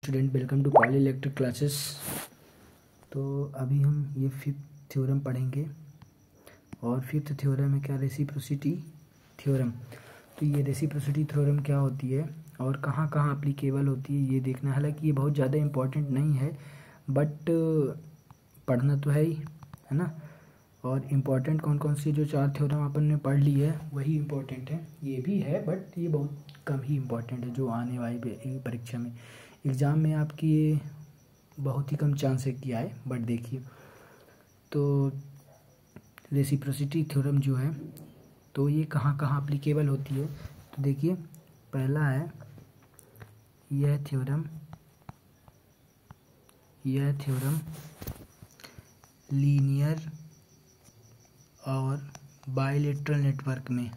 Student, welcome to poly electric classes. तो अभी हम ये फिफ्थ थ्योरम पढ़ेंगे और फिफ्थ थ्योरम है क्या, रेसिप्रोसिटी थ्योरम। तो ये रेसिप्रोसिटी थ्योरम क्या होती है और कहाँ कहाँ अप्लीकेबल होती है ये देखना। हालांकि ये बहुत ज़्यादा इम्पोर्टेंट नहीं है बट पढ़ना तो है ना। और इम्पोर्टेंट कौन कौन सी जो चार थ्योरम अपन ने पढ़ ली है वही इम्पोर्टेंट है, ये भी है बट ये बहुत कम ही इम्पोर्टेंट है जो आने वाली परीक्षा में, एग्ज़ाम में आपकी ये बहुत ही कम चांस है कि आए। बट देखिए, तो रेसिप्रोसिटी थ्योरम जो है तो ये कहाँ कहाँ अप्लीकेबल होती है। तो देखिए, पहला है यह थ्योरम लीनियर और बाइलेटरल नेटवर्क में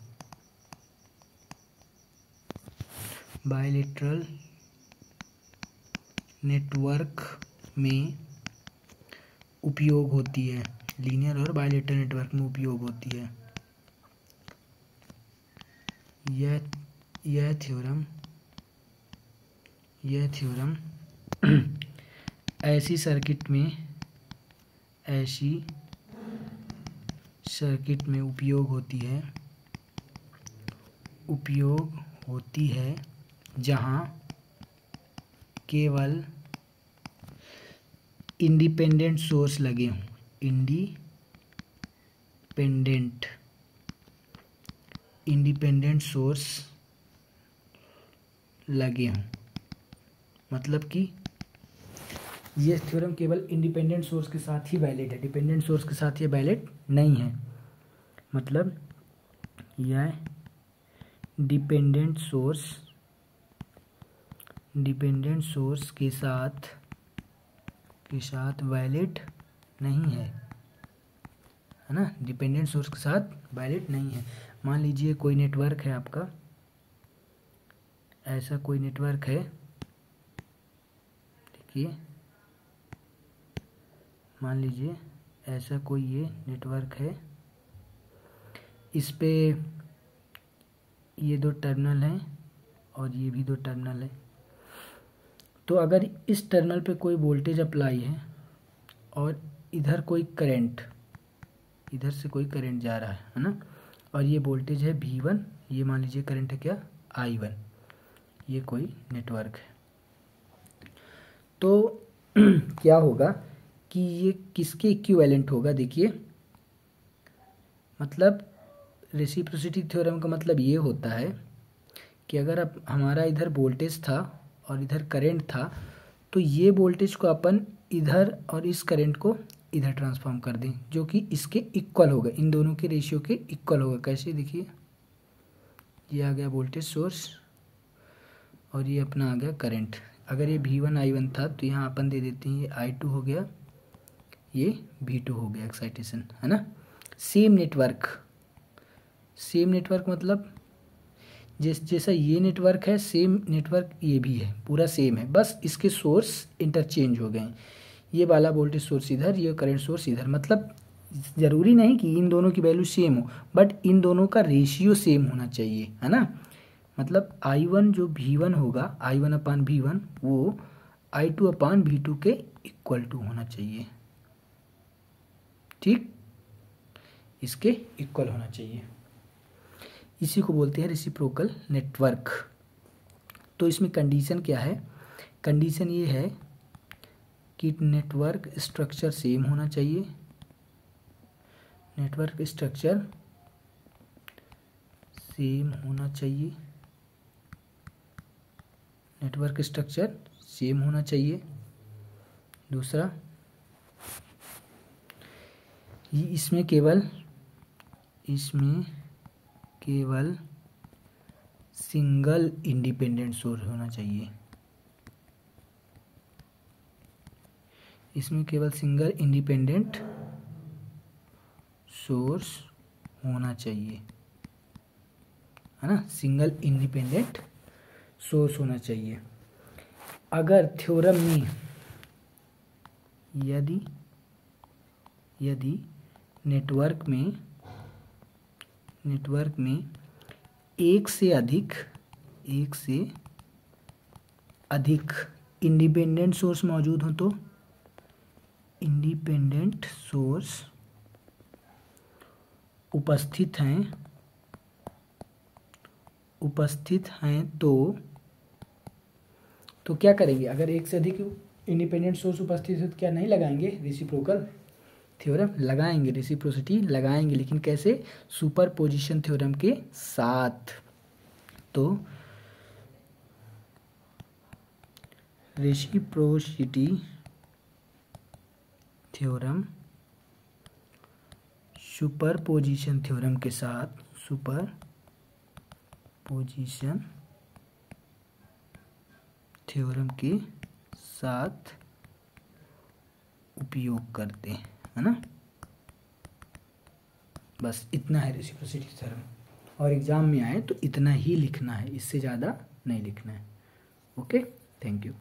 उपयोग होती है। लीनियर और बाइलेटरल नेटवर्क में उपयोग होती है। यह थ्योरम ऐसी सर्किट में उपयोग होती है जहाँ केवल इंडिपेंडेंट सोर्स लगे हों। इंडिपेंडेंट सोर्स लगे हों, मतलब कि ये थ्योरम केवल इंडिपेंडेंट सोर्स के साथ ही वैलिड है, डिपेंडेंट सोर्स के साथ ये वैलिड नहीं है। मतलब यह डिपेंडेंट सोर्स के साथ वैलिड नहीं है ना। डिपेंडेंट सोर्स के साथ वैलिड नहीं है। मान लीजिए कोई नेटवर्क है आपका, ऐसा कोई नेटवर्क है, देखिए मान लीजिए ऐसा कोई ये नेटवर्क है, इस पे ये दो टर्मिनल हैं और ये भी दो टर्मिनल है। तो अगर इस टर्मिनल पे कोई वोल्टेज अप्लाई है और इधर से कोई करंट जा रहा है ना, और ये वोल्टेज है V1, ये मान लीजिए करंट है क्या, I1, ये कोई नेटवर्क है। तो क्या होगा कि ये किसके इक्विवेलेंट होगा। देखिए, मतलब रेसिप्रोसिटी थ्योरम का मतलब ये होता है कि अगर अब हमारा इधर वोल्टेज था और इधर करंट था, तो ये वोल्टेज को अपन इधर और इस करंट को इधर ट्रांसफॉर्म कर दें, जो कि इसके इक्वल होगा, इन दोनों के रेशियो के इक्वल होगा। कैसे, देखिए ये आ गया वोल्टेज सोर्स और ये अपना आ गया करंट। अगर ये V1 I1 था तो यहाँ अपन दे देते हैं ये I2 हो गया, ये V2 हो गया, एक्साइटेशन है ना। सेम नेटवर्क मतलब जैसा ये नेटवर्क है, सेम नेटवर्क ये भी है, पूरा सेम है, बस इसके सोर्स इंटरचेंज हो गए हैं। ये वाला वोल्टेज सोर्स इधर, ये करंट सोर्स इधर। मतलब ज़रूरी नहीं कि इन दोनों की वैल्यू सेम हो, बट इन दोनों का रेशियो सेम होना चाहिए, है ना। मतलब I1 जो V1 होगा, I1 अपान V1, वो I2 अपान V2 के इक्वल टू होना चाहिए। ठीक, इसके इक्वल होना चाहिए। इसी को बोलते हैं रेसिप्रोकल नेटवर्क। तो इसमें कंडीशन क्या है, कंडीशन ये है कि नेटवर्क स्ट्रक्चर सेम होना चाहिए। नेटवर्क स्ट्रक्चर सेम होना चाहिए। दूसरा, इसमें केवल सिंगल इंडिपेंडेंट सोर्स होना चाहिए। इसमें केवल सिंगल इंडिपेंडेंट सोर्स होना चाहिए, है ना। सिंगल इंडिपेंडेंट सोर्स होना चाहिए। अगर थ्योरम में यदि नेटवर्क में एक से अधिक इंडिपेंडेंट सोर्स मौजूद हो तो इंडिपेंडेंट सोर्स उपस्थित हैं तो क्या करेंगे? अगर एक से अधिक इंडिपेंडेंट सोर्स उपस्थित है तो क्या नहीं लगाएंगे रेसिप्रोकल थ्योरम? लगाएंगे, रेसिप्रोसिटी लगाएंगे, लेकिन कैसे? सुपरपोजिशन थ्योरम के साथ। तो रेसिप्रोसिटी थ्योरम सुपरपोजिशन थ्योरम के साथ, सुपरपोजिशन थ्योरम के साथ उपयोग करते हैं, है ना। बस इतना है रेसिप्रोसिटी थ्योरम, और एग्जाम में आए तो इतना ही लिखना है, इससे ज़्यादा नहीं लिखना है। Okay, thank you.